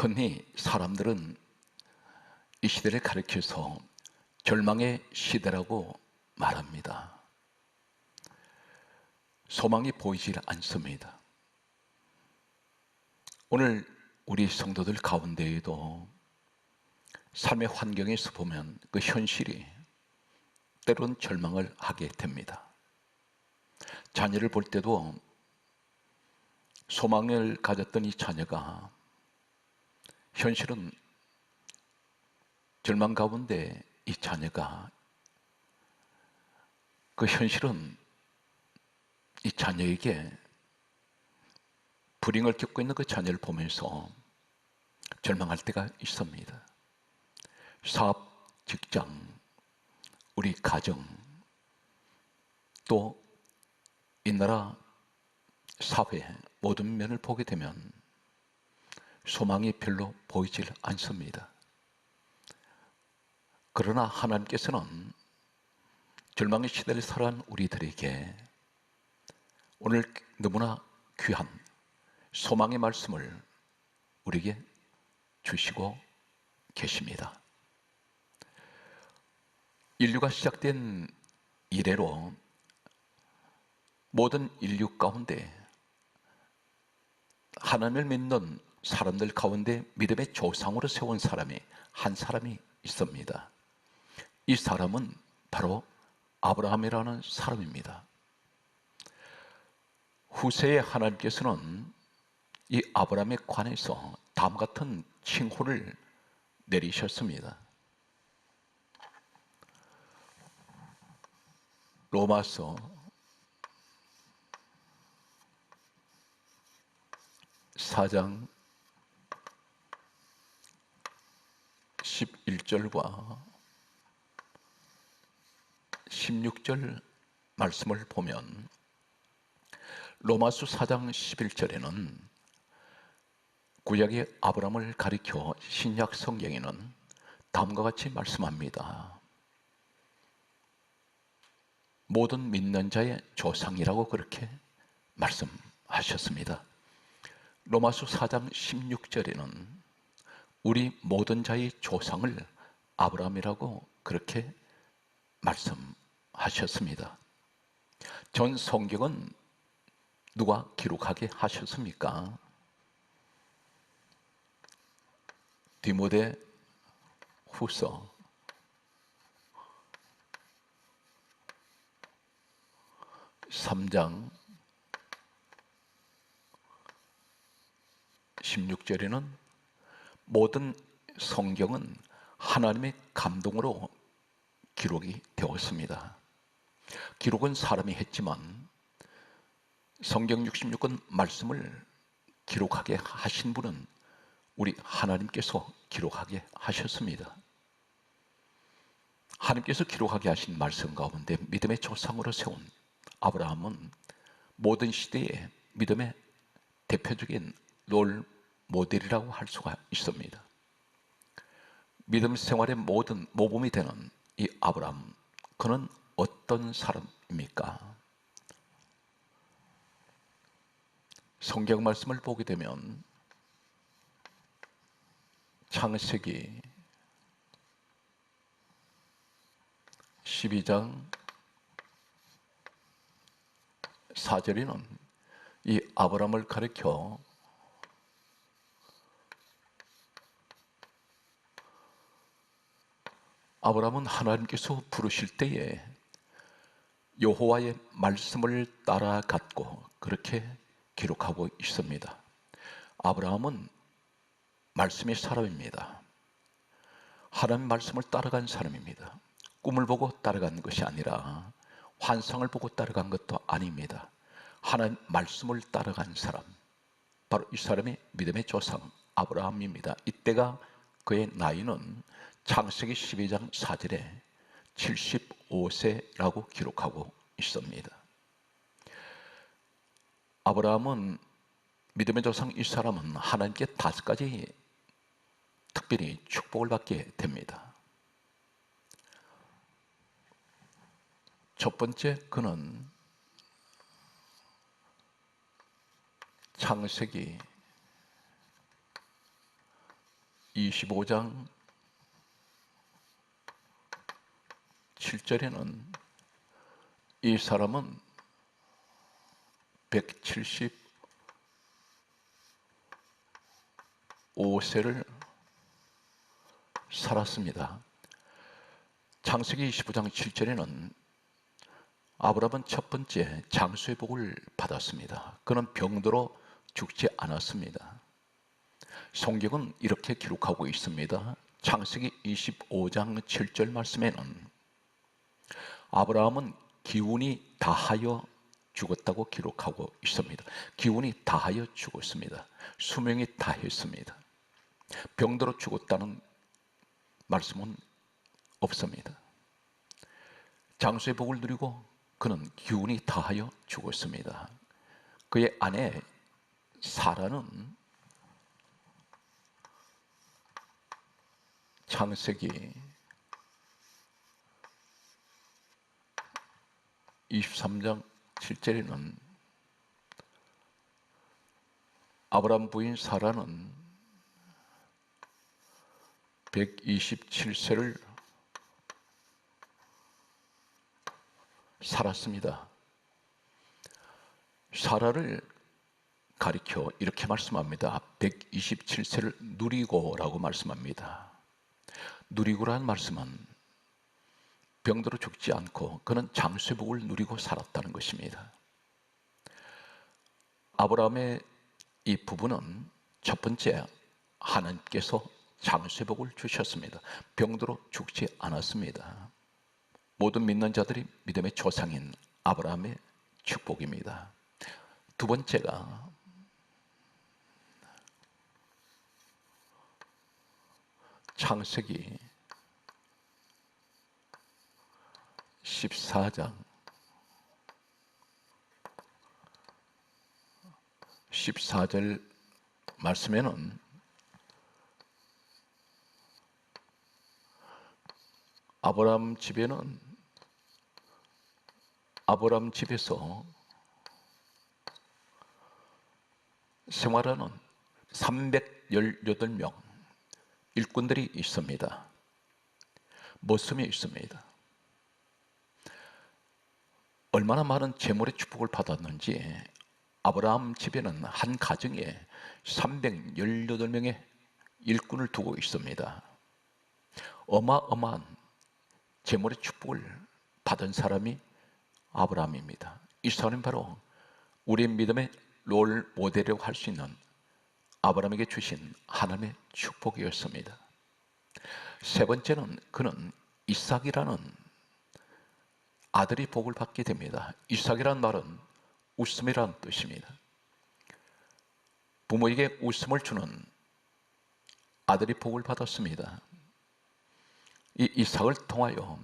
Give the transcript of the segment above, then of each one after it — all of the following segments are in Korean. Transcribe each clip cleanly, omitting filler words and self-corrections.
흔히 사람들은 이 시대를 가리켜서 절망의 시대라고 말합니다. 소망이 보이질 않습니다. 오늘 우리 성도들 가운데에도 삶의 환경에서 보면 그 현실이 때론 절망을 하게 됩니다. 자녀를 볼 때도 소망을 가졌던 이 자녀가 현실은 절망 가운데 이 자녀가 그 현실은 이 자녀에게 불행을 겪고 있는 그 자녀를 보면서 절망할 때가 있습니다. 사업, 직장, 우리 가정, 또 이 나라 사회 모든 면을 보게 되면 소망이 별로 보이질 않습니다. 그러나 하나님께서는 절망의 시대를 살아온 우리들에게 오늘 너무나 귀한 소망의 말씀을 우리에게 주시고 계십니다. 인류가 시작된 이래로 모든 인류 가운데 하나님을 믿는 사람들 가운데 믿음의 조상으로 세운 사람이 한 사람이 있습니다. 이 사람은 바로 아브라함이라는 사람입니다. 후세에 하나님께서는 이 아브라함에 관해서 다음 같은 칭호를 내리셨습니다. 로마서 4장 11절과 16절 말씀을 보면 로마서 4장 11절에는 구약의 아브라함을 가리켜 신약 성경에는 다음과 같이 말씀합니다. 모든 믿는 자의 조상이라고 그렇게 말씀하셨습니다. 로마서 4장 16절에는 우리 모든 자의 조상을 아브라함이라고 그렇게 말씀하셨습니다. 전 성경은 누가 기록하게 하셨습니까? 디모데 후서 3장 16절에는 모든 성경은 하나님의 감동으로 기록이 되었습니다. 기록은 사람이 했지만 성경 66권 말씀을 기록하게 하신 분은 우리 하나님께서 기록하게 하셨습니다. 하나님께서 기록하게 하신 말씀 가운데 믿음의 조상으로 세운 아브라함은 모든 시대의 믿음의 대표적인 롤 모델이라고 할 수가 있습니다. 믿음 생활의 모든 모범이 되는 이 아브라함, 그는 어떤 사람입니까? 성경 말씀을 보게 되면 창세기 12장 4절에는 이 아브라함을 가리켜 아브라함은 하나님께서 부르실 때에 여호와의 말씀을 따라갔고 그렇게 기록하고 있습니다. 아브라함은 말씀의 사람입니다. 하나님 말씀을 따라간 사람입니다. 꿈을 보고 따라간 것이 아니라 환상을 보고 따라간 것도 아닙니다. 하나님 말씀을 따라간 사람, 바로 이 사람이 믿음의 조상 아브라함입니다. 이때가 그의 나이는 창세기 12장 4절에 75세라고 기록하고 있습니다. 아브라함은 믿음의 조상 이 사람은 하나님께 5가지 특별히 축복을 받게 됩니다. 첫 번째, 그는 창세기 25장 7절에는 이 사람은 175세를 살았습니다. 창세기 25장 7절에는 아브라함은 첫 번째 장수의 복을 받았습니다. 그는 병들어 죽지 않았습니다. 성경은 이렇게 기록하고 있습니다. 창세기 25장 7절 말씀에는 아브라함은 기운이 다하여 죽었다고 기록하고 있습니다. 기운이 다하여 죽었습니다. 수명이 다했습니다. 병들어 죽었다는 말씀은 없습니다. 장수의 복을 누리고 그는 기운이 다하여 죽었습니다. 그의 아내 사라는 창세기 23장 7절에는 아브라함 부인 사라는 127세를 살았습니다. 사라를 가리켜 이렇게 말씀합니다. 127세를 누리고라고 말씀합니다. 누리고라는 말씀은 병들어 죽지 않고 그는 장수의 복을 누리고 살았다는 것입니다. 아브라함의 이 부부는 첫 번째 하나님께서 장수의 복을 주셨습니다. 병들어 죽지 않았습니다. 모든 믿는 자들이 믿음의 조상인 아브라함의 축복입니다. 두 번째가 창세기 14장 14절 말씀에는 아브라함 집에서 생활하는 318명 일꾼들이 있습니다. 머슴이 있습니다. 얼마나 많은 재물의 축복을 받았는지 아브라함 집에는 한 가정에 318명의 일꾼을 두고 있습니다. 어마어마한 재물의 축복을 받은 사람이 아브라함입니다. 이 사람이 바로 우리의 믿음의 롤 모델이라고 할 수 있는 아브라함에게 주신 하나님의 축복이었습니다. 세 번째는 그는 이삭이라는 아들이 복을 받게 됩니다. 이삭이라는 말은 웃음이라는 뜻입니다. 부모에게 웃음을 주는 아들이 복을 받았습니다. 이 이삭을 통하여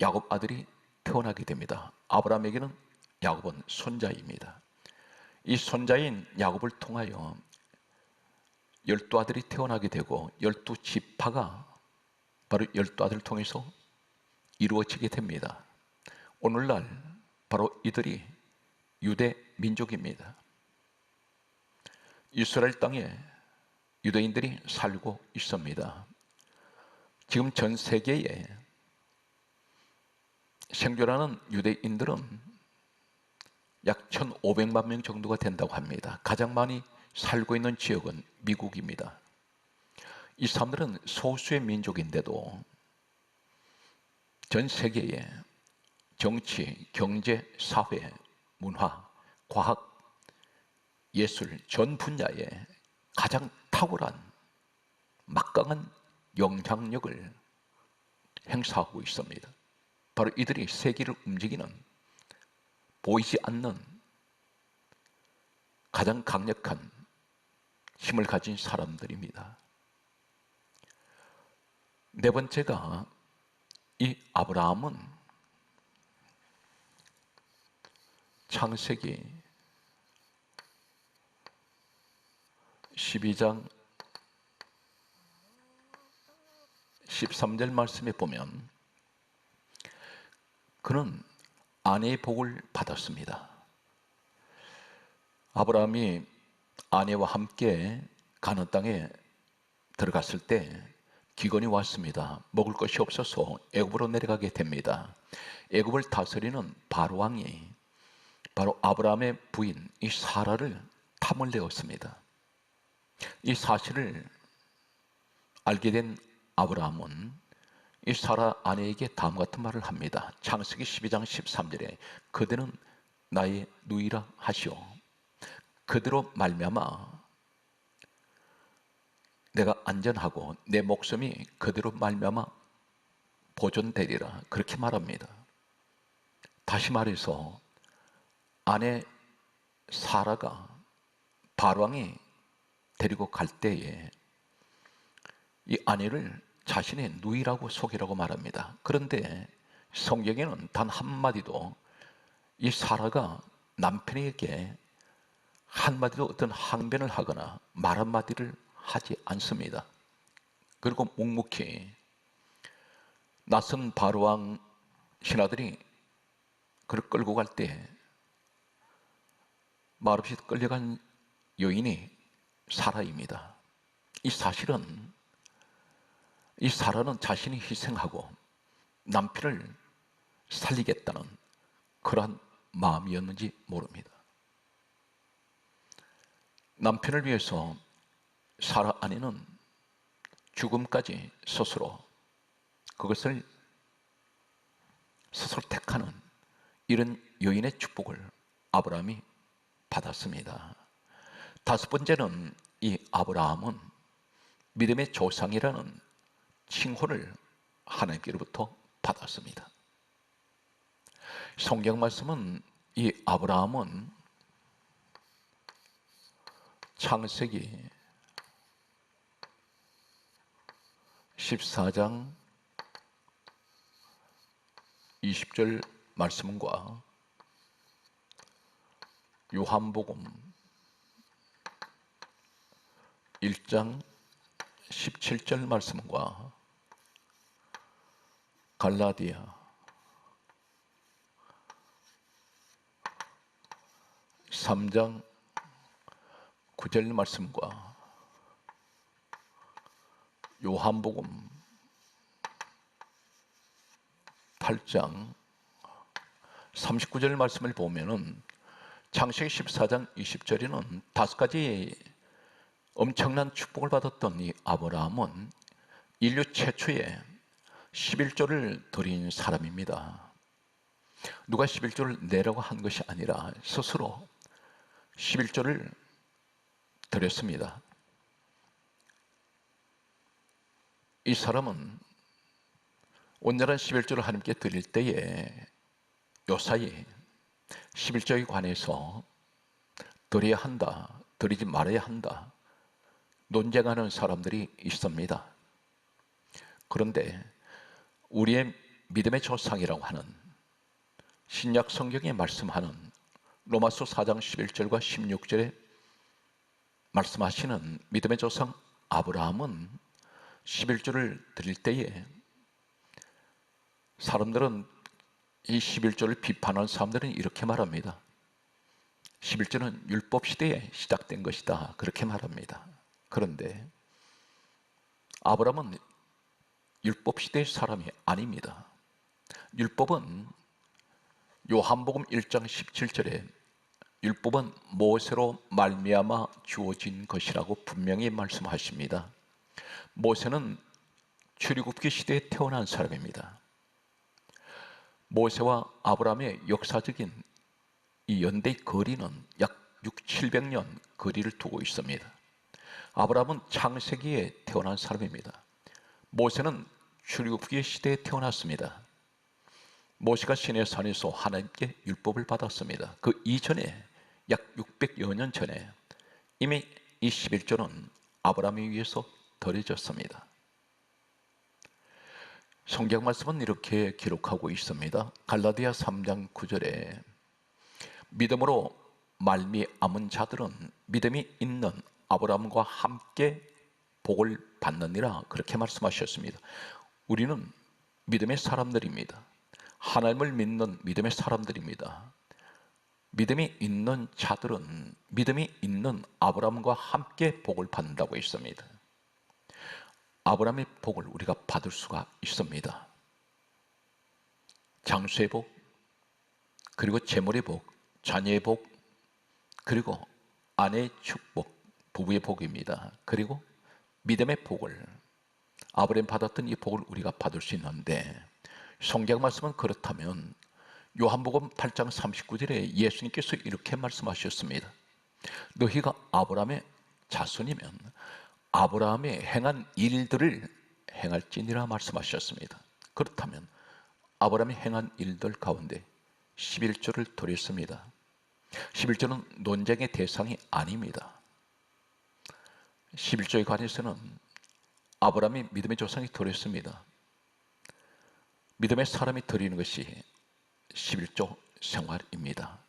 야곱 아들이 태어나게 됩니다. 아브라함에게는 야곱은 손자입니다. 이 손자인 야곱을 통하여 12아들이 태어나게 되고 12지파가 바로 12아들을 통해서 이루어지게 됩니다. 오늘날 바로 이들이 유대 민족입니다. 이스라엘 땅에 유대인들이 살고 있습니다. 지금 전 세계에 생존하는 유대인들은 약 1,500만 명 정도가 된다고 합니다. 가장 많이 살고 있는 지역은 미국입니다. 이 사람들은 소수의 민족인데도 전 세계에 정치, 경제, 사회, 문화, 과학, 예술 전 분야에 가장 탁월한 막강한 영향력을 행사하고 있습니다. 바로 이들이 세계를 움직이는 보이지 않는 가장 강력한 힘을 가진 사람들입니다. 네 번째가 이 아브라함은 창세기 12장 13절 말씀에 보면 그는 아내의 복을 받았습니다. 아브라함이 아내와 함께 가나안 땅에 들어갔을 때 기근이 왔습니다. 먹을 것이 없어서 애굽으로 내려가게 됩니다. 애굽을 다스리는 바로 왕이 바로 아브라함의 부인 이 사라를 탐을 내었습니다. 이 사실을 알게 된 아브라함은 이 사라 아내에게 다음 같은 말을 합니다. 창세기 12장 13절에 그대는 나의 누이라 하시오. 그대로 말미암아 내가 안전하고 내 목숨이 그대로 말미암아 보존되리라, 그렇게 말합니다. 다시 말해서 아내 사라가 바로왕이 데리고 갈 때에 이 아내를 자신의 누이라고 속이라고 말합니다. 그런데 성경에는 단 한마디도 이 사라가 남편에게 한마디도 어떤 항변을 하거나 말 한마디를 하지 않습니다. 그리고 묵묵히 낯선 바로왕 신하들이 그를 끌고 갈 때 말없이 끌려간 여인이 사라입니다. 이 사실은 이 사라는 자신이 희생하고 남편을 살리겠다는 그러한 마음이었는지 모릅니다. 남편을 위해서 사라 아내는 죽음까지 스스로 그것을 스스로 택하는 이런 여인의 축복을 아브라함이 받았습니다. 다섯 번째는 이 아브라함은 믿음의 조상이라는 칭호를 하나님께로부터 받았습니다. 성경 말씀은 이 아브라함은 창세기 14장 20절 말씀과 요한복음 1장 17절 말씀과 갈라디아 3장 9절 말씀과 요한복음 8장 39절 말씀을 보면은 창세기 14장 20절에는 다섯 가지 엄청난 축복을 받았던 이 아브라함은 인류 최초의 11조를 드린 사람입니다. 누가 11조를 내라고 한 것이 아니라 스스로 11조를 드렸습니다. 이 사람은 온전한 11조를 하나님께 드릴 때에 요사이 11조에 관해서 드려야 한다, 드리지 말아야 한다 논쟁하는 사람들이 있습니다. 그런데 우리의 믿음의 조상이라고 하는 신약 성경에 말씀하는 로마서 4장 11절과 16절에 말씀하시는 믿음의 조상 아브라함은 11조를 드릴 때에 사람들은 이 11조를 비판하는 사람들은 이렇게 말합니다. 11조는 율법 시대에 시작된 것이다, 그렇게 말합니다. 그런데 아브라함은 율법 시대의 사람이 아닙니다. 율법은 요한복음 1장 17절에 율법은 모세로 말미암아 주어진 것이라고 분명히 말씀하십니다. 모세는 출애굽기 시대에 태어난 사람입니다. 모세와 아브라함의 역사적인 이 연대의 거리는 약 700년 거리를 두고 있습니다. 아브라함은 창세기에 태어난 사람입니다. 모세는 출애굽기 시대에 태어났습니다. 모세가 시내산에서 하나님께 율법을 받았습니다. 그 이전에 약 600여 년 전에 이미 이 11조는 아브라함에 의해서 더해졌습니다. 성경 말씀은 이렇게 기록하고 있습니다. 갈라디아 3장 9절에 믿음으로 말미암은 자들은 믿음이 있는 아브라함과 함께 복을 받느니라, 그렇게 말씀하셨습니다. 우리는 믿음의 사람들입니다. 하나님을 믿는 믿음의 사람들입니다. 믿음이 있는 자들은 믿음이 있는 아브라함과 함께 복을 받는다고 했습니다. 아브라함의 복을 우리가 받을 수가 있습니다. 장수의 복, 그리고 재물의 복, 자녀의 복, 그리고 아내의 축복, 부부의 복입니다. 그리고 믿음의 복을, 아브라함이 받았던 이 복을 우리가 받을 수 있는데, 성경 말씀은 그렇다면 요한복음 8장 39절에 예수님께서 이렇게 말씀하셨습니다. 너희가 아브라함의 자손이면 아브라함이 행한 일들을 행할지니라 말씀하셨습니다. 그렇다면 아브라함이 행한 일들 가운데 11조를 드렸습니다. 11조는 논쟁의 대상이 아닙니다. 11조에 관해서는 아브라함이 믿음의 조상이 드렸습니다. 믿음의 사람이 드리는 것이 11조 생활입니다.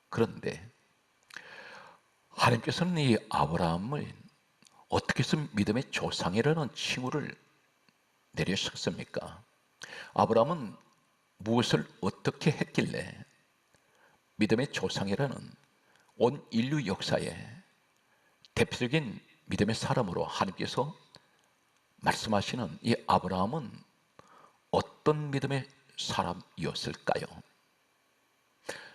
그런데 하나님께서는 이 아브라함을 어떻게 해서 믿음의 조상이라는 칭호를 내리셨습니까? 아브라함은 무엇을 어떻게 했길래 믿음의 조상이라는 온 인류 역사에 대표적인 믿음의 사람으로 하나님께서 말씀하시는 이 아브라함은 어떤 믿음의 사람이었을까요?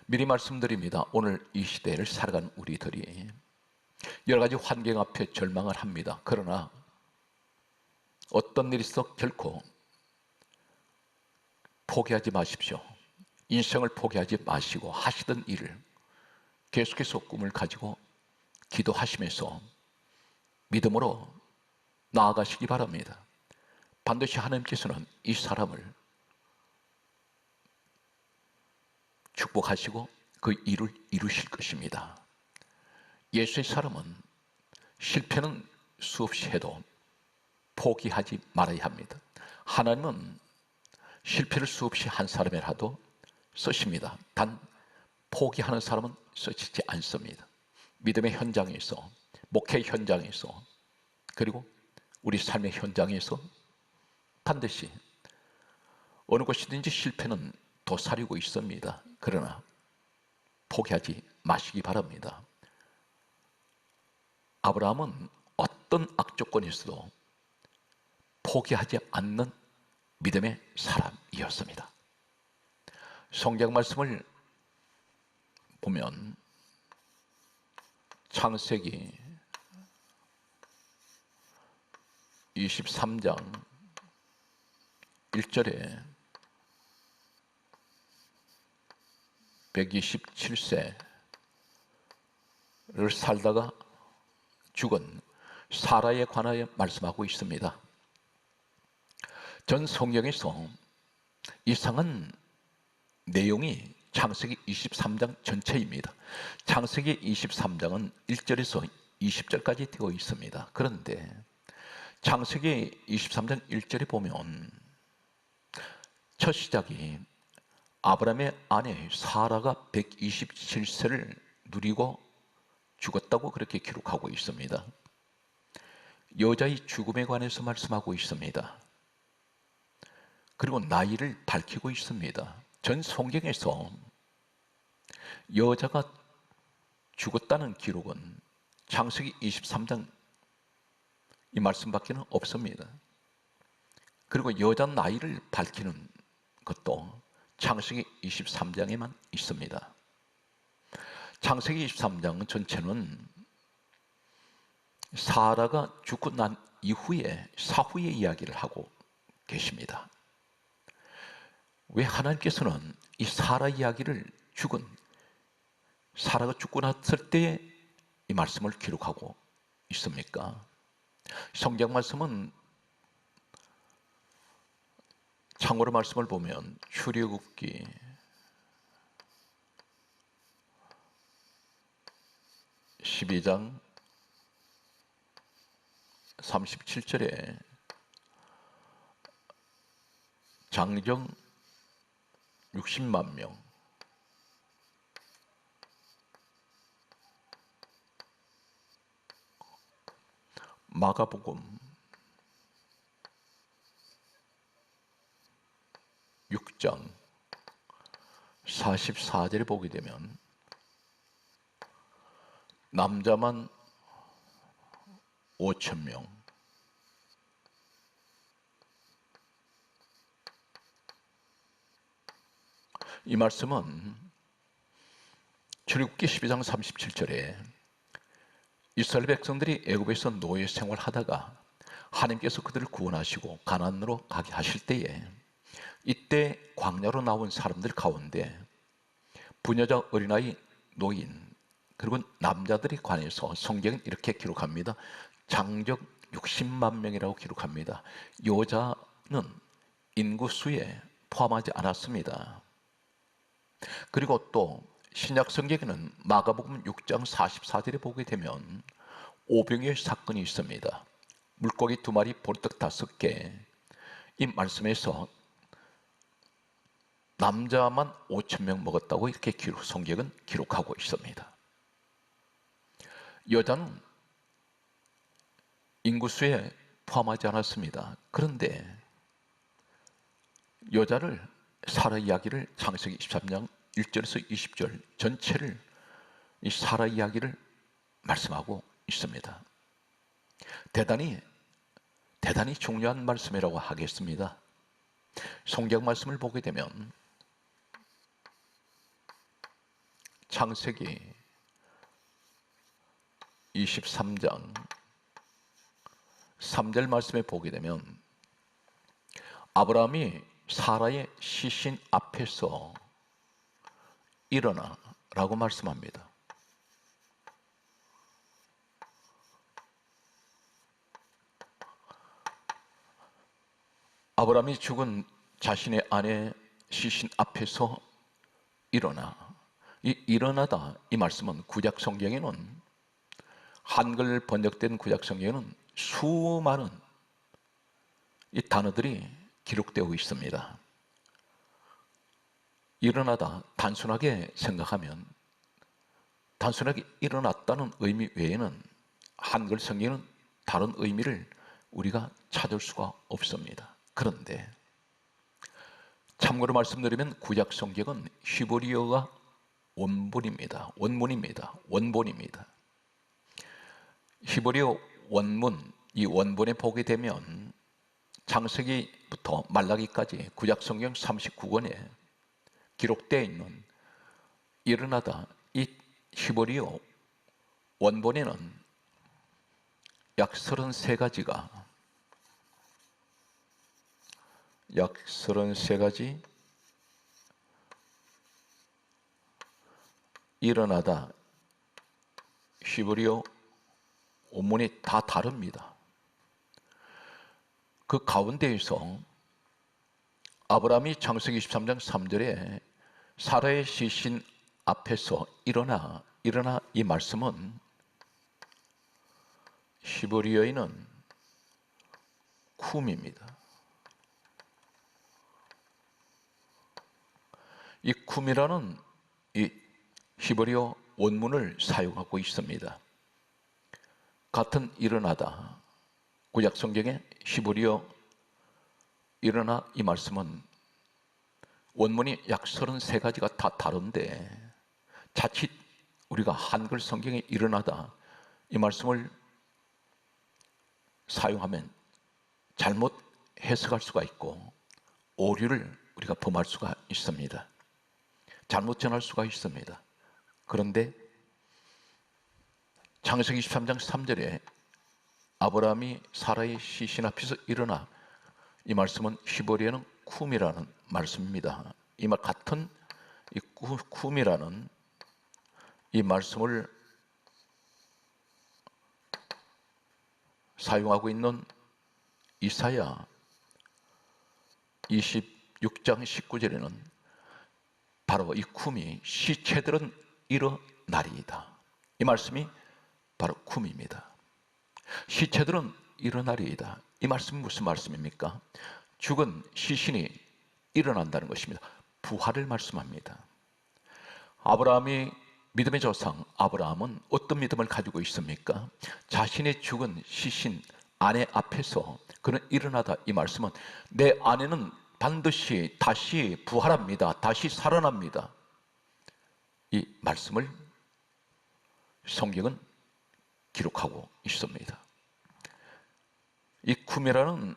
미리 말씀드립니다. 오늘 이 시대를 살아가는 우리들이 여러 가지 환경 앞에 절망을 합니다. 그러나 어떤 일이 있어 결코 포기하지 마십시오. 인생을 포기하지 마시고 하시던 일을 계속해서 꿈을 가지고 기도하시면서 믿음으로 나아가시기 바랍니다. 반드시 하나님께서는 이 사람을 축복하시고 그 일을 이루실 것입니다. 예수의 사람은 실패는 수없이 해도 포기하지 말아야 합니다. 하나님은 실패를 수없이 한 사람이라도 쓰십니다. 단 포기하는 사람은 쓰시지 않습니다. 믿음의 현장에서, 목회 현장에서, 그리고 우리 삶의 현장에서 반드시 어느 곳이든지 실패는 도사리고 있습니다. 그러나 포기하지 마시기 바랍니다. 아브라함은 어떤 악조건에서도 포기하지 않는 믿음의 사람이었습니다. 성경 말씀을 보면 창세기 23장 1절에 127세를 살다가 죽은 사라에 관하여 말씀하고 있습니다. 전 성경에서 이상한 내용이 창세기 23장 전체입니다. 창세기 23장은 1절에서 20절까지 되어 있습니다. 그런데 창세기 23장 1절에 보면 첫 시작이 아브라함의 아내 사라가 127세를 누리고 죽었다고 그렇게 기록하고 있습니다. 여자의 죽음에 관해서 말씀하고 있습니다. 그리고 나이를 밝히고 있습니다. 전 성경에서 여자가 죽었다는 기록은 창세기 23장 이 말씀밖에는 없습니다. 그리고 여자 나이를 밝히는 것도 창세기 23장에만 있습니다. 창세기 23장 전체는 사라가 죽고 난 이후에 사후의 이야기를 하고 계십니다. 왜 하나님께서는 이 사라 이야기를 죽은 사라가 죽고 났을 때에 이 말씀을 기록하고 있습니까? 성경 말씀은 참고로 말씀을 보면 출애굽기 12장 37절에 장정 60만 명, 마가복음 6장 44절에 보게 되면 남자만 5,000명, 이 말씀은 출애굽기 12장 37절에 이스라엘 백성들이 애굽에서 노예 생활하다가 하나님께서 그들을 구원하시고 가나안으로 가게 하실 때에 이때 광야로 나온 사람들 가운데 부녀자, 어린아이, 노인 그리고 남자들이 관해서 성경은 이렇게 기록합니다. 장적 60만 명이라고 기록합니다. 여자는 인구수에 포함하지 않았습니다. 그리고 또 신약 성경에는 마가복음 6장 44절에 보게 되면 오병이어 사건이 있습니다. 물고기 2마리, 보리떡 5개. 이 말씀에서 남자만 5,000명 먹었다고 이렇게 성경은 기록하고 있습니다. 여자는 인구수에 포함하지 않았습니다. 그런데 여자를 사라 이야기를 창세기 23장 1절에서 20절 전체를 이 사라 이야기를 말씀하고 있습니다. 대단히 중요한 말씀이라고 하겠습니다. 성경 말씀을 보게 되면 창세기 23장 3절 말씀에 보게 되면 아브라함이 사라의 시신 앞에서 일어나 라고 말씀합니다. 아브라함이 죽은 자신의 아내 시신 앞에서 일어나. 이 일어나다 이 말씀은 구약 성경에는 한글 번역된 구약 성경에는 수많은 이 단어들이 기록되어 있습니다. 일어나다 단순하게 생각하면 단순하게 일어났다는 의미 외에는 한글 성경은 다른 의미를 우리가 찾을 수가 없습니다. 그런데 참고로 말씀드리면 구약 성경은 히브리어가 원본입니다. 히브리어 원문, 이 원본에 보게 되면 창세기부터 말라기까지 구약 성경 39권에 기록되어 있는 일어나다 이 히브리어 원본에는 약 33가지 일어나다 히브리어 원문이 다 다릅니다. 그 가운데에서 아브라함이 창세기 23장 3절에 사라의 시신 앞에서 일어나 이 말씀은 히브리어에는 쿰입니다. 이 쿰이라는 이 히브리어 원문을 사용하고 있습니다. 같은 일어나다 구약 성경의 히브리어 일어나 이 말씀은 원문이 약 33가지가 다 다른데 자칫 우리가 한글 성경에 일어나다 이 말씀을 사용하면 잘못 해석할 수가 있고 오류를 우리가 범할 수가 있습니다. 잘못 전할 수가 있습니다. 그런데 창세기 23장 3절에 아브라함이 사라의 시신 앞에서 일어나 이 말씀은 히브리어는 쿰이라는 말씀입니다. 이 말 같은 이 쿰이라는 이 말씀을 사용하고 있는 이사야 26장 19절에는 바로 이 쿰이 시체들은 일어나리이다. 이 말씀이 바로 쿰입니다. 시체들은 일어나리이다. 이 말씀이 무슨 말씀입니까? 죽은 시신이 일어난다는 것입니다. 부활을 말씀합니다. 아브라함이 믿음의 조상 아브라함은 어떤 믿음을 가지고 있습니까? 자신의 죽은 시신 아내 앞에서 그는 일어나다 이 말씀은 내 아내는 반드시 다시 부활합니다. 다시 살아납니다. 이 말씀을 성경은 기록하고 있습니다. 이 쿰이라는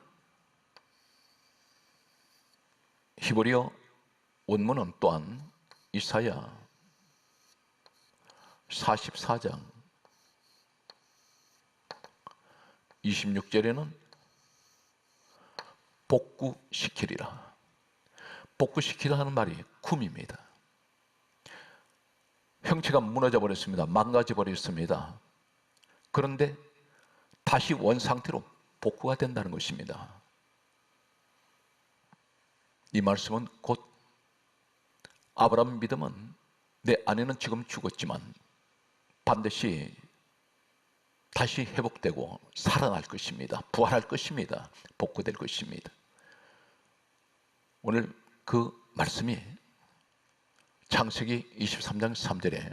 히브리어 원문은 또한 이사야 44장 26절에는 복구시키리라. 복구시키라 하는 말이 쿰입니다. 형체가 무너져 버렸습니다. 망가져 버렸습니다. 그런데 다시 원상태로 복구가 된다는 것입니다. 이 말씀은 곧 아브라함 믿음은 내 아내는 지금 죽었지만 반드시 다시 회복되고 살아날 것입니다. 부활할 것입니다. 복구될 것입니다. 오늘 그 말씀이 창세기 23장 3절에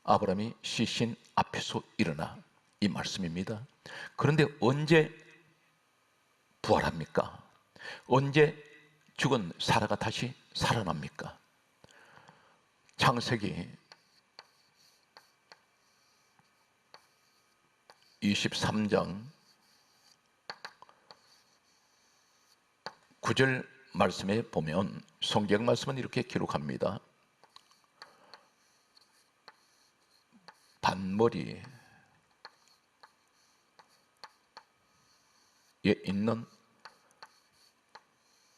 아브라함이 시신 앞에서 일어나 이 말씀입니다. 그런데 언제 부활합니까? 언제 죽은 사라가 다시 살아납니까? 창세기 23장 9절 말씀에 보면 성경 말씀은 이렇게 기록합니다. 반머리에 있는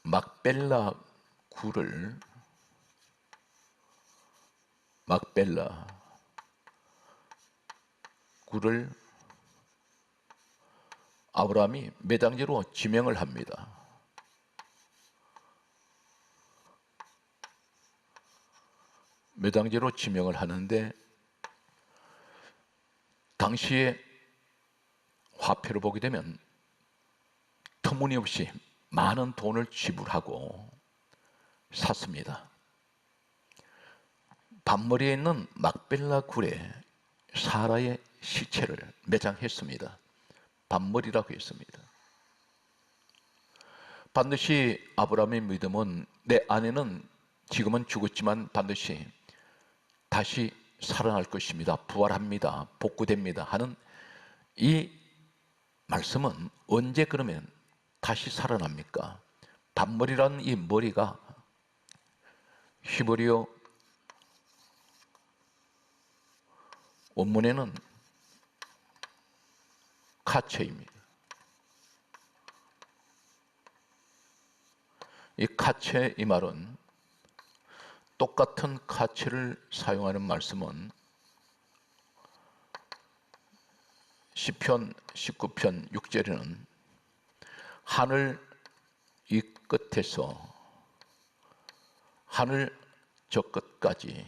막벨라 굴을 아브라함이 매장지로 지명을 합니다. 매장지로 지명을 하는데 당시에 화폐로 보게 되면 터무니없이 많은 돈을 지불하고 샀습니다. 반머리에 있는 막벨라 굴에 사라의 시체를 매장했습니다. 반머리라고 했습니다. 반드시 아브라함의 믿음은 내 아내는 지금은 죽었지만 반드시 다시 살아날 것입니다. 부활합니다. 복구됩니다. 하는 이 말씀은 언제 그러면 다시 살아납니까? 반머리라는 이 머리가 히브리어 원문에는 카체입니다. 이 카체 이 말은 똑같은 카체를 사용하는 말씀은 시편 19편 6절에는 하늘 이 끝에서 하늘 저 끝까지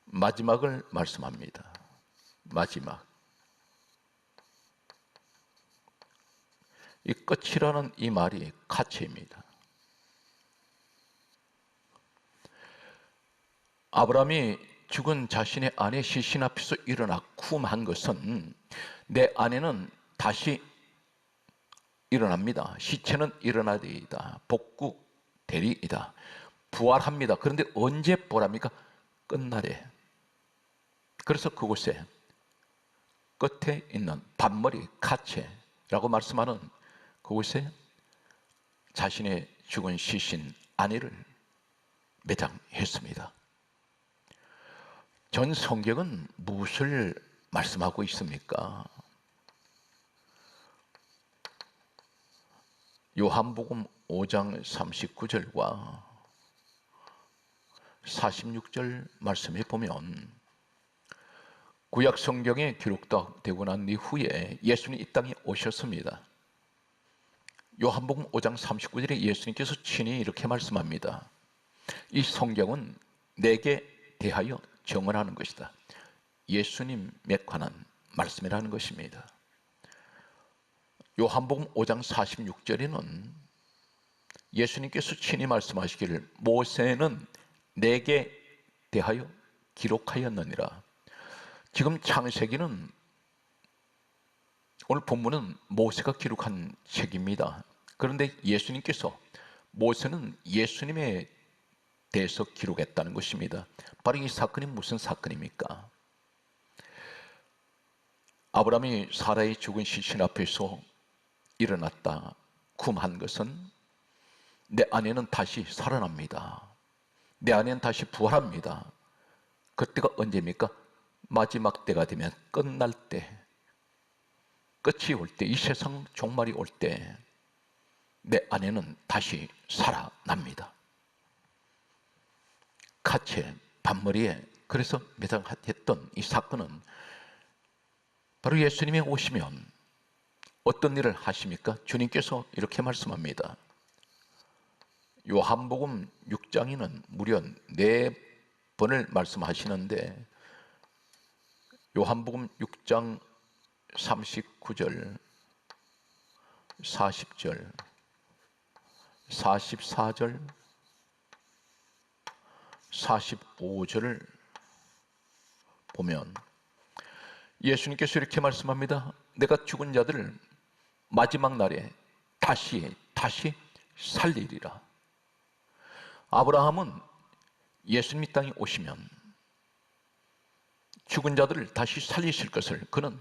마지막을 말씀합니다. 마지막. 이 끝이라는 이 말이 카체입니다. 아브라함이 죽은 자신의 아내 시신 앞에서 일어나 쿰한 것은 내 아내는 다시 일어납니다. 시체는 일어나리이다. 복구되리이다. 부활합니다. 그런데 언제 부활합니까? 끝날에. 그래서 그곳에 끝에 있는 반머리 카체라고 말씀하는 그곳에 자신의 죽은 시신 아내를 매장했습니다. 전 성경은 무엇을 말씀하고 있습니까? 요한복음 5장 39절과 46절 말씀에 보면 구약 성경에 기록되고 난 이후에 예수님 이 땅에 오셨습니다. 요한복음 5장 39절에 예수님께서 친히 이렇게 말씀합니다. 이 성경은 내게 대하여 증언하는 것이다. 예수님에 관한 말씀이라는 것입니다. 요한복음 5장 46절에는 예수님께서 친히 말씀하시기를 모세는 내게 대하여 기록하였느니라. 지금 창세기는 오늘 본문은 모세가 기록한 책입니다. 그런데 예수님께서 모세는 예수님에 대해서 기록했다는 것입니다. 바로 이 사건이 무슨 사건입니까? 아브라함이 사라의 죽은 시신 앞에서 일어났다 쿰한 것은 내 아내는 다시 살아납니다. 내 아내는 다시 부활합니다. 그때가 언제입니까? 마지막 때가 되면, 끝날 때, 끝이 올 때, 이 세상 종말이 올 때 내 아내는 다시 살아납니다. 가채 반머리에 그래서 매장했던 이 사건은 바로 예수님이 오시면 어떤 일을 하십니까? 주님께서 이렇게 말씀합니다. 요한복음 6장에는 무려 4번을 말씀하시는데, 요한복음 6장 39절, 40절, 44절, 45절을 보면 예수님께서 이렇게 말씀합니다. 내가 죽은 자들을 마지막 날에 다시 살리리라. 아브라함은 예수님 이 땅에 오시면 죽은 자들을 다시 살리실 것을 그는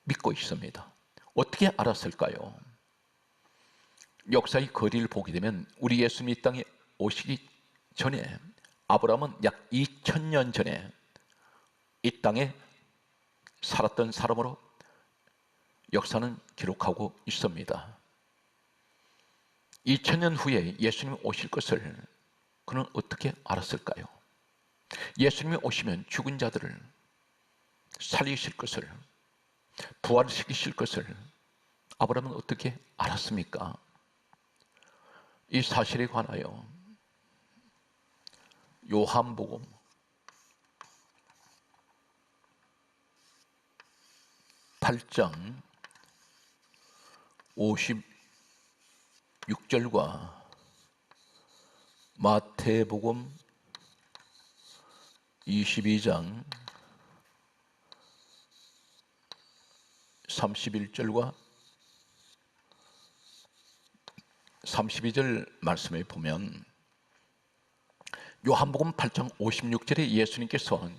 믿고 있습니다. 어떻게 알았을까요? 역사의 거리를 보게 되면 우리 예수님 이 땅에 오시기 전에 아브라함은 약 2000년 전에 이 땅에 살았던 사람으로 역사는 기록하고 있습니다. 2000년 후에 예수님이 오실 것을 그는 어떻게 알았을까요? 예수님이 오시면 죽은 자들을 살리실 것을, 부활시키실 것을 아브라함은 어떻게 알았습니까? 이 사실에 관하여 요한복음 8장 56절과 마태복음 22장 31절과 32절 말씀에 보면, 요한복음 8장 56절에 예수님께서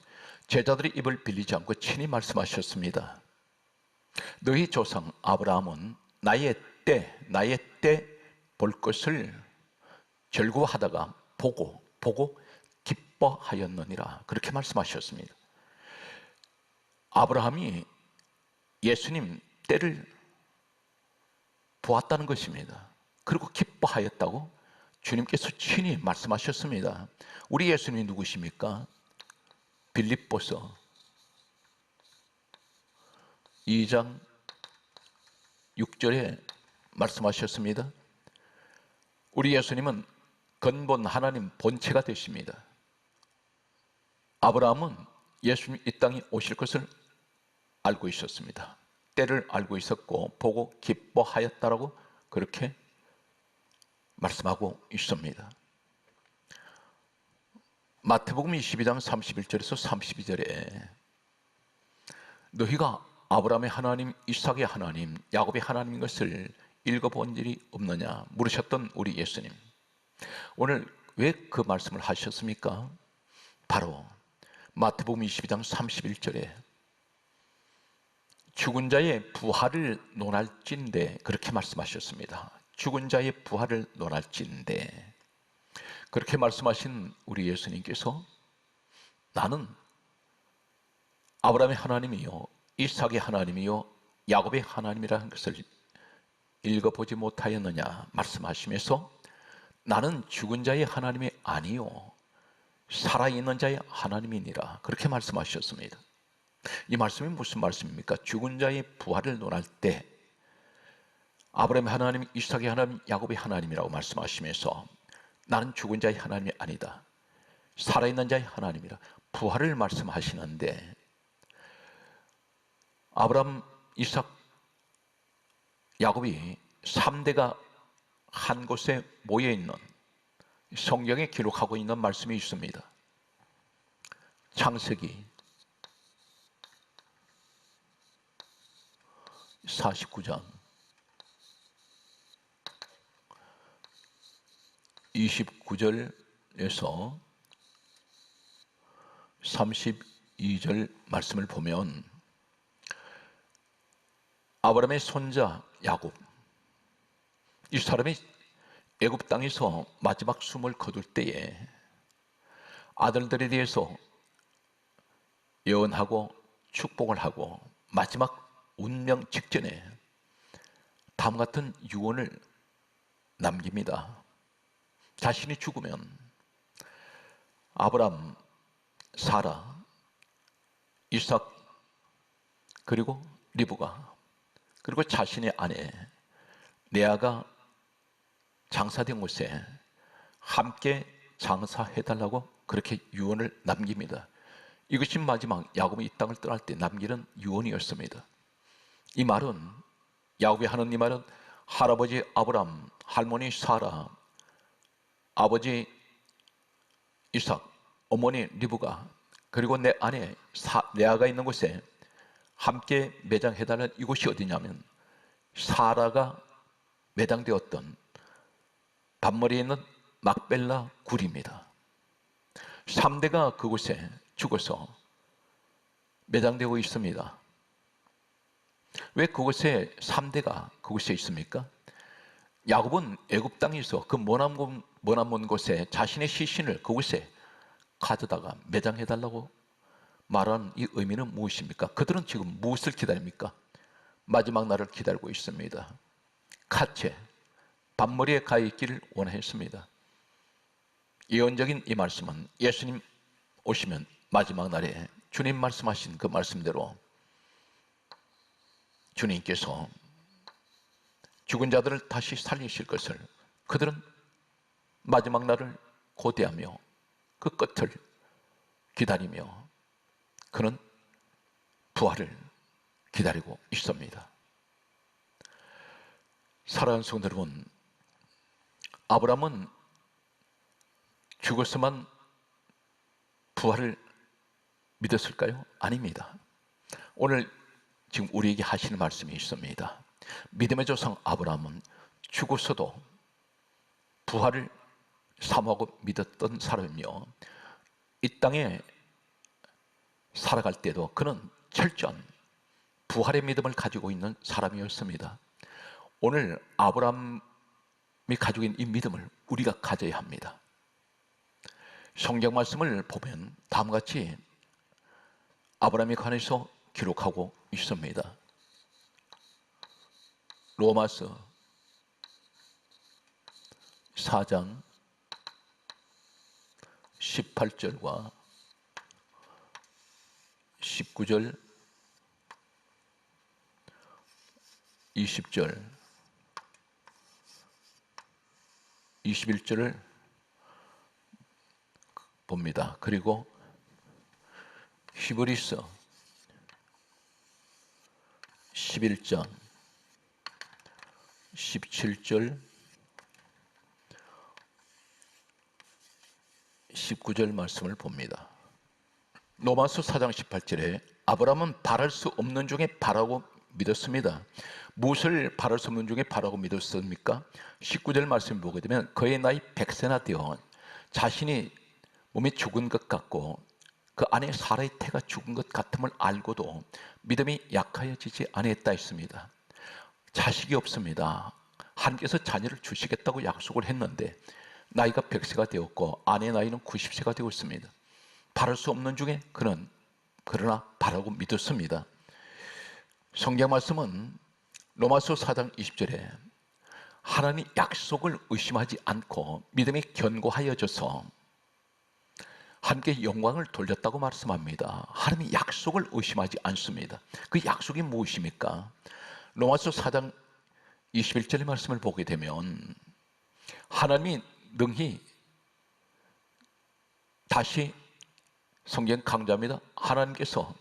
제자들의 입을 빌리지 않고 친히 말씀하셨습니다. 너희 조상 아브라함은 나의 때 볼 것을 절구하다가 보고 기뻐하였느니라. 그렇게 말씀하셨습니다. 아브라함이 예수님 때를 보았다는 것입니다. 그리고 기뻐하였다고 주님께서 친히 말씀하셨습니다. 우리 예수님이 누구십니까? 빌립보서 2장 6절에 말씀하셨습니다. 우리 예수님은 근본 하나님 본체가 되십니다. 아브라함은 예수님 이 땅에 오실 것을 알고 있었습니다. 때를 알고 있었고 보고 기뻐하였다라고 그렇게 말씀하고 있습니다. 마태복음 22장 31절에서 32절에 너희가 아브라함의 하나님, 이삭의 하나님, 야곱의 하나님인 것을 읽어본 일이 없느냐 물으셨던 우리 예수님, 오늘 왜 그 말씀을 하셨습니까? 바로 마태복음 22장 31절에 죽은 자의 부활을 논할진대 그렇게 말씀하셨습니다. 죽은 자의 부활을 논할진대 그렇게 말씀하신 우리 예수님께서 나는 아브라함의 하나님이요 이삭의 하나님이요 야곱의 하나님이라는 것을 읽어보지 못하였느냐 말씀하시면서 나는 죽은 자의 하나님이 아니요 살아있는 자의 하나님이니라 그렇게 말씀하셨습니다. 이 말씀이 무슨 말씀입니까? 죽은 자의 부활을 논할 때 아브라함의 하나님, 이삭의 하나님, 야곱의 하나님이라고 말씀하시면서 나는 죽은 자의 하나님이 아니다 살아있는 자의 하나님이라 부활을 말씀하시는데, 아브라함, 이삭, 야곱이 3대가 한 곳에 모여있는 성경에 기록하고 있는 말씀이 있습니다. 창세기 49장 29절에서 32절 말씀을 보면 아브라함의 손자 야곱, 이 사람이 애굽 땅에서 마지막 숨을 거둘 때에 아들들에 대해서 예언하고 축복을 하고 마지막 운명 직전에 다음 같은 유언을 남깁니다. 자신이 죽으면 아브람, 사라, 이삭, 그리고 리브가, 그리고 자신의 아내 레아가 장사된 곳에 함께 장사해달라고 그렇게 유언을 남깁니다. 이것이 마지막 야곱이 이 땅을 떠날 때 남기는 유언이었습니다. 이 말은, 야곱이 하는 이 말은 할아버지 아브람, 할머니 사라, 아버지 이삭, 어머니 리브가, 그리고 내 아내 레아가 있는 곳에 함께 매장해달라는 이곳이 어디냐면 사라가 매장되었던 단머리에 있는 막벨라 굴입니다. 3대가 그곳에 죽어서 매장되고 있습니다. 왜 그곳에 3대가 그곳에 있습니까? 야곱은 애굽 땅에서 그 머나먼 곳에 자신의 시신을 그곳에 가져다가 매장해달라고 말하는 이 의미는 무엇입니까? 그들은 지금 무엇을 기다립니까? 마지막 날을 기다리고 있습니다. 카체, 반머리에 가 있기를 원했습니다. 예언적인 이 말씀은 예수님 오시면 마지막 날에 주님 말씀하신 그 말씀대로 주님께서 죽은 자들을 다시 살리실 것을 그들은 마지막 날을 고대하며 그 끝을 기다리며 그는 부활을 기다리고 있습니다. 사랑하는 성도 여러분, 아브라함은 죽어서만 부활을 믿었을까요? 아닙니다. 오늘 지금 우리에게 하시는 말씀이 있습니다. 믿음의 조상 아브라함은 죽어서도 부활을 사모하고 믿었던 사람이며 이 땅에 살아갈 때도 그는 철저한 부활의 믿음을 가지고 있는 사람이었습니다. 오늘 아브라함이 가지고 있는 이 믿음을 우리가 가져야 합니다. 성경 말씀을 보면 다음과 같이 아브라함에 관해서 기록하고 있습니다. 로마서 4장 18절과 19절, 20절, 21절을 봅니다. 그리고 히브리서 11장 17절, 19절 말씀을 봅니다. 로마서 4장 18절에 아브라함은 바랄 수 없는 중에 바라고 믿었습니다. 무엇을 바랄 수 없는 중에 바라고 믿었습니까? 19절 말씀을 보게 되면 그의 나이 100세나 되어 자신이 몸이 죽은 것 같고 그 안에 사라의 태가 죽은 것 같음을 알고도 믿음이 약하여지지 아니했다 했습니다. 자식이 없습니다. 하나님께서 자녀를 주시겠다고 약속을 했는데 나이가 100세가 되었고 아내의 나이는 90세가 되었습니다. 바랄 수 없는 중에 그는 그러나 바라고 믿었습니다. 성경 말씀은 로마서 4장 20절에 하나님 약속을 의심하지 않고 믿음이 견고하여져서 하나님께 영광을 돌렸다고 말씀합니다. 하나님이 약속을 의심하지 않습니다. 그 약속이 무엇입니까? 로마서 4장 21절의 말씀을 보게 되면 하나님이 능히 다시 성경 강조합니다. 하나님께서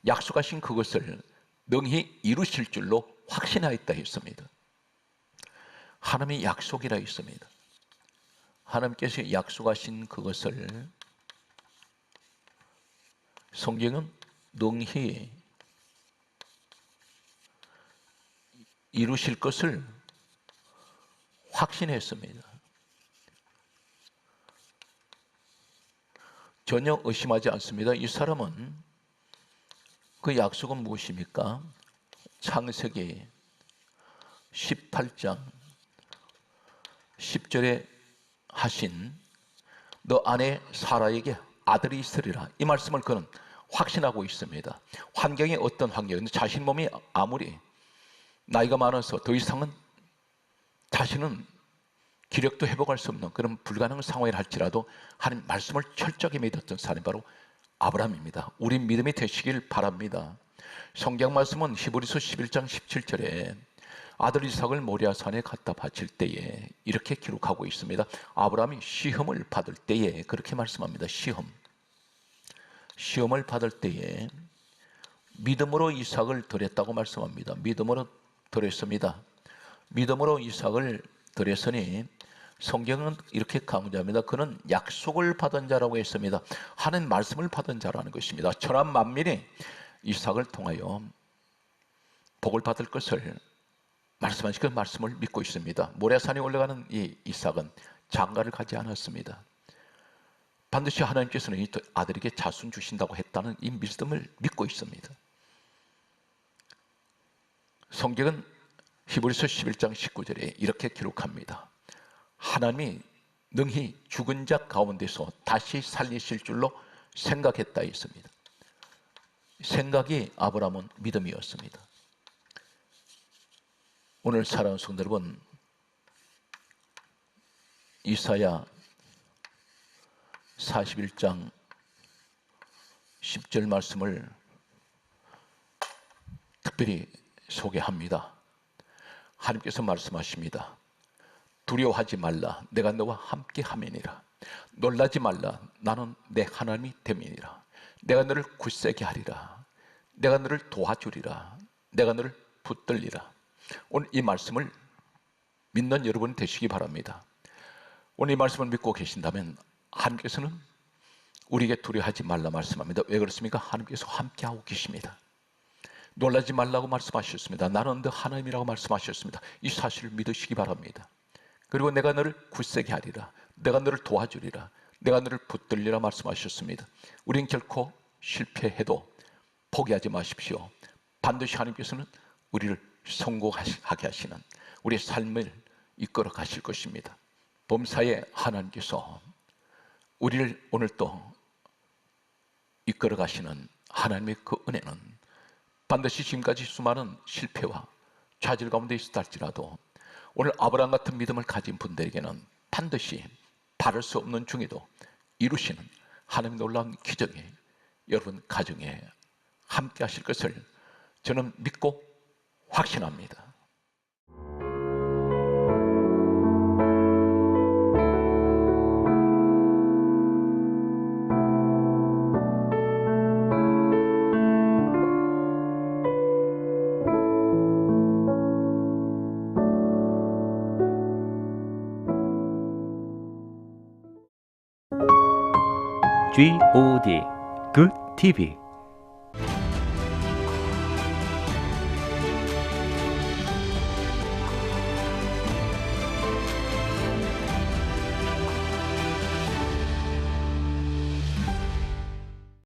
약속하신 그것을 능히 이루실 줄로 확신하였다 했습니다. 하나님의 약속이라 했습니다. 하나님께서 약속하신 그것을 성경은 능히 이루실 것을 확신했습니다. 전혀 의심하지 않습니다. 이 사람은 그 약속은 무엇입니까? 창세기 18장 10절에 하신 너 아내 사라에게 아들이 있으리라, 이 말씀을 그는 확신하고 있습니다. 환경이 어떤 환경인데 자신 몸이 아무리 나이가 많아서 더 이상은 자신은 기력도 회복할 수 없는 그런 불가능한 상황이라 할지라도 하나님 말씀을 철저히 믿었던 사람이 바로 아브라함입니다. 우리 믿음이 되시길 바랍니다. 성경 말씀은 히브리서 11장 17절에 아들 이삭을 모리아 산에 갖다 바칠 때에 이렇게 기록하고 있습니다. 아브라함이 시험을 받을 때에 그렇게 말씀합니다. 시험을 받을 때에 믿음으로 이삭을 드렸다고 말씀합니다. 믿음으로 드렸습니다. 믿음으로 이삭을 드렸으니 성경은 이렇게 강조합니다. 그는 약속을 받은 자라고 했습니다. 하는 말씀을 받은 자라는 것입니다. 천하 만민이 이삭을 통하여 복을 받을 것을 말씀하신 그 말씀을 믿고 있습니다. 모래산에 올라가는 이 이삭은 장가를 가지 않았습니다. 반드시 하나님께서는 이 아들에게 자손 주신다고 했다는 이 믿음을 믿고 있습니다. 성경은 히브리서 11장 19절에 이렇게 기록합니다. 하나님이 능히 죽은 자 가운데서 다시 살리실 줄로 생각했다 했습니다. 생각이 아브라함은 믿음이었습니다. 오늘 사랑하는 성도 여러분, 이사야 41장 10절 말씀을 특별히 소개합니다. 하나님께서 말씀하십니다. 두려워하지 말라, 내가 너와 함께 함이니라. 놀라지 말라, 나는 내 하나님이 됨이니라. 내가 너를 굳세게 하리라. 내가 너를 도와주리라. 내가 너를 붙들리라. 오늘 이 말씀을 믿는 여러분 되시기 바랍니다. 오늘 이 말씀을 믿고 계신다면 하나님께서는 우리에게 두려워하지 말라 말씀합니다. 왜 그렇습니까? 하나님께서 함께하고 계십니다. 놀라지 말라고 말씀하셨습니다. 나는 너 하나님이라고 말씀하셨습니다. 이 사실을 믿으시기 바랍니다. 그리고 내가 너를 굳세게 하리라. 내가 너를 도와주리라. 내가 너를 붙들리라 말씀하셨습니다. 우린 결코 실패해도 포기하지 마십시오. 반드시 하나님께서는 우리를 성공하게 하시는 우리의 삶을 이끌어 가실 것입니다. 범사에 하나님께서 우리를 오늘 또 이끌어 가시는 하나님의 그 은혜는 반드시 지금까지 수많은 실패와 좌절 가운데 있었다 할지라도 오늘 아브라함 같은 믿음을 가진 분들에게는 반드시 바를 수 없는 중에도 이루시는 하나님의 놀라운 기적이 여러분 가정에 함께 하실 것을 저는 믿고 확신합니다. GOD Good TV